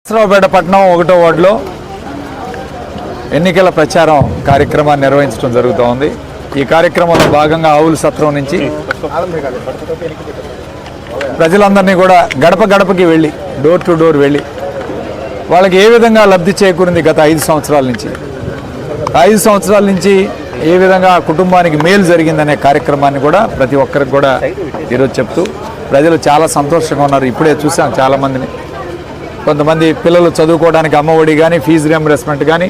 నర్సరావుపేట పట్టణం 1వ వార్డులో ఎన్నికల ప్రచారం కార్యక్రమాన్ని నిర్వహించడం జరుగుతోంది. ఈ కార్యక్రమంలో భాగంగా ఆవుల సత్రం నుంచి ప్రజలందరినీ కూడా గడప గడపకి వెళ్ళి డోర్ టు డోర్ వెళ్ళి వాళ్ళకి ఏ విధంగా లబ్ధి చేకూరింది గత 5 సంవత్సరాల నుంచి 5 సంవత్సరాల నుంచి ఏ విధంగా కుటుంబానికి మేలు జరిగిందనే కార్యక్రమాన్ని కూడా ప్రతి ఒక్కరికి కూడా ఈరోజు చెప్తూ ప్రజలు చాలా సంతోషంగా ఉన్నారు. ఇప్పుడే చూసాం చాలామందిని. కొంతమంది పిల్లలు చదువుకోవడానికి అమ్మఒడి కానీ, ఫీజు రియంబర్స్మెంట్ కానీ,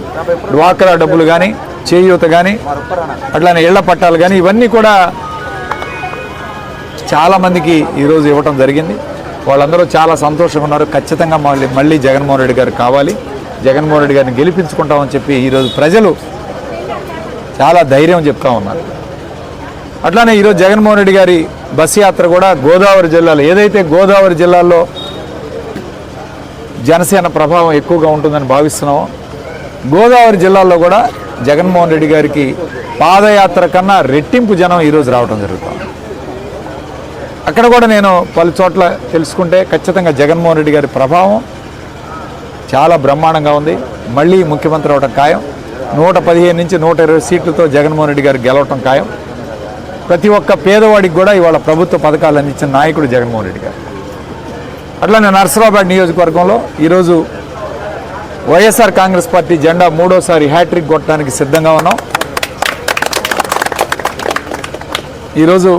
డ్వాక్రా డబ్బులు కానీ, చేయూత కానీ, అట్లానే ఇళ్ల పట్టాలు కానీ ఇవన్నీ కూడా చాలామందికి ఈరోజు ఇవ్వటం జరిగింది. వాళ్ళందరూ చాలా సంతోషంగా ఉన్నారు. ఖచ్చితంగా మళ్ళీ జగన్మోహన్ రెడ్డి గారు కావాలి, జగన్మోహన్ రెడ్డి గారిని గెలిపించుకుంటామని చెప్పి ఈరోజు ప్రజలు చాలా ధైర్యం చెప్తా ఉన్నారు. అట్లానే ఈరోజు జగన్మోహన్ రెడ్డి గారి బస్సు యాత్ర కూడా గోదావరి జిల్లాలో, ఏదైతే గోదావరి జిల్లాలో జనసేన ప్రభావం ఎక్కువగా ఉంటుందని భావిస్తున్నామో, గోదావరి జిల్లాలో కూడా జగన్మోహన్ రెడ్డి గారికి పాదయాత్ర కన్నా రెట్టింపు జనం ఈరోజు రావడం జరుగుతుంది. అక్కడ కూడా నేను పలు చోట్ల తెలుసుకుంటే ఖచ్చితంగా జగన్మోహన్ రెడ్డి గారి ప్రభావం చాలా బ్రహ్మాండంగా ఉంది. మళ్ళీ ముఖ్యమంత్రి అవడం ఖాయం. 115 నుంచి 120 సీట్లతో జగన్మోహన్ రెడ్డి గారు గెలవటం ఖాయం. ప్రతి ఒక్క పేదవాడికి కూడా ఇవాళ ప్రభుత్వ పథకాలు అందించిన నాయకుడు జగన్మోహన్ రెడ్డి గారు. అట్లానే నర్సరావుపేట నియోజకవర్గంలో ఈరోజు వైఎస్ఆర్ కాంగ్రెస్ పార్టీ జెండా 3వసారి హ్యాట్రిక్ కొట్టడానికి సిద్ధంగా ఉన్నాం. ఈరోజు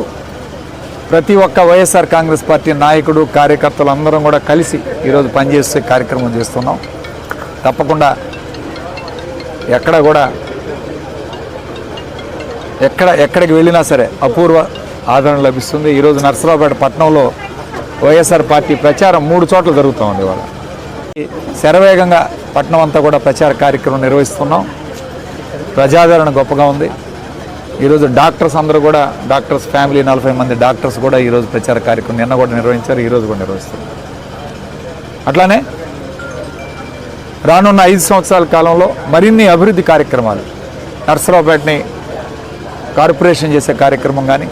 ప్రతి ఒక్క వైఎస్ఆర్ కాంగ్రెస్ పార్టీ నాయకుడు, కార్యకర్తలు అందరం కూడా కలిసి ఈరోజు పనిచేసే కార్యక్రమం చేస్తున్నాం. తప్పకుండా ఎక్కడికి వెళ్ళినా సరే అపూర్వ ఆదరణ లభిస్తుంది. ఈరోజు నర్సరావుపేట పట్టణంలో వైఎస్ఆర్ పార్టీ ప్రచారం 3 చోట్ల జరుగుతూ ఉంది. ఇవాళ శరవేగంగా పట్టణం అంతా కూడా ప్రచార కార్యక్రమం నిర్వహిస్తున్నాం. ప్రజాదరణ గొప్పగా ఉంది. ఈరోజు డాక్టర్స్ అందరూ కూడా, డాక్టర్స్ ఫ్యామిలీ 40 మంది డాక్టర్స్ కూడా ఈరోజు ప్రచార కార్యక్రమం నిన్న కూడా నిర్వహించారు, ఈరోజు కూడా నిర్వహిస్తారు. అట్లానే రానున్న 5 సంవత్సరాల కాలంలో మరిన్ని అభివృద్ధి కార్యక్రమాలు, నర్సరావుపేటని కార్పొరేషన్ చేసే కార్యక్రమం కానీ,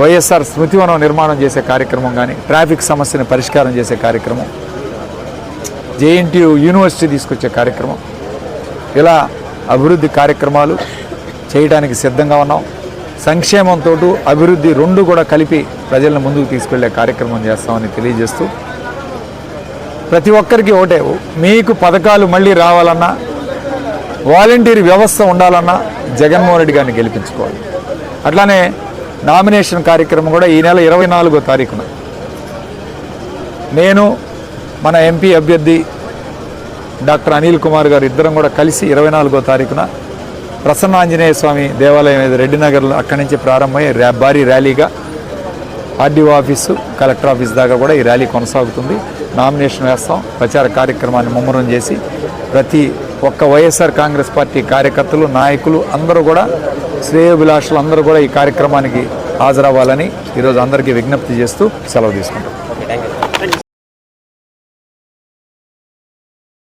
వైఎస్ఆర్ స్మృతివనం నిర్మాణం చేసే కార్యక్రమం కానీ, ట్రాఫిక్ సమస్యని పరిష్కారం చేసే కార్యక్రమం, జేఎన్టీయూ యూనివర్సిటీ తీసుకొచ్చే కార్యక్రమం, ఇలా అభివృద్ధి కార్యక్రమాలు చేయడానికి సిద్ధంగా ఉన్నాం. సంక్షేమంతో అభివృద్ధి 2 కూడా కలిపి ప్రజలను ముందుకు తీసుకెళ్లే కార్యక్రమం చేస్తామని తెలియజేస్తూ, ప్రతి ఒక్కరికి ఒకటే, మీకు పథకాలు మళ్ళీ రావాలన్నా, వాలంటీర్ వ్యవస్థ ఉండాలన్నా జగన్మోహన్ రెడ్డి గారిని గెలిపించుకోవాలి. అట్లానే నామినేషన్ కార్యక్రమం కూడా ఈ నెల 24వ తారీఖున నేను, మన ఎంపీ అభ్యర్థి డాక్టర్ అనిల్ కుమార్ గారు ఇద్దరం కూడా కలిసి 24వ తారీఖున ప్రసన్న ఆంజనేయ స్వామి దేవాలయం రెడ్డినగర్లో అక్కడి నుంచి ప్రారంభమయ్యే భారీ ర్యాలీగా ఆర్డీఓ ఆఫీసు, కలెక్టర్ ఆఫీస్ దాకా కూడా ఈ ర్యాలీ కొనసాగుతుంది. నామినేషన్ వేస్తాం. ప్రచార కార్యక్రమాన్ని ముమ్మరం చేసి ప్రతి ఒక్క వైఎస్ఆర్ కాంగ్రెస్ పార్టీ కార్యకర్తలు, నాయకులు అందరూ కూడా, శ్రేయోభిలాషులు అందరూ కూడా ఈ కార్యక్రమానికి హాజరవ్వాలని ఈరోజు అందరికీ విజ్ఞప్తి చేస్తూ సెలవు తీసుకుంటాం.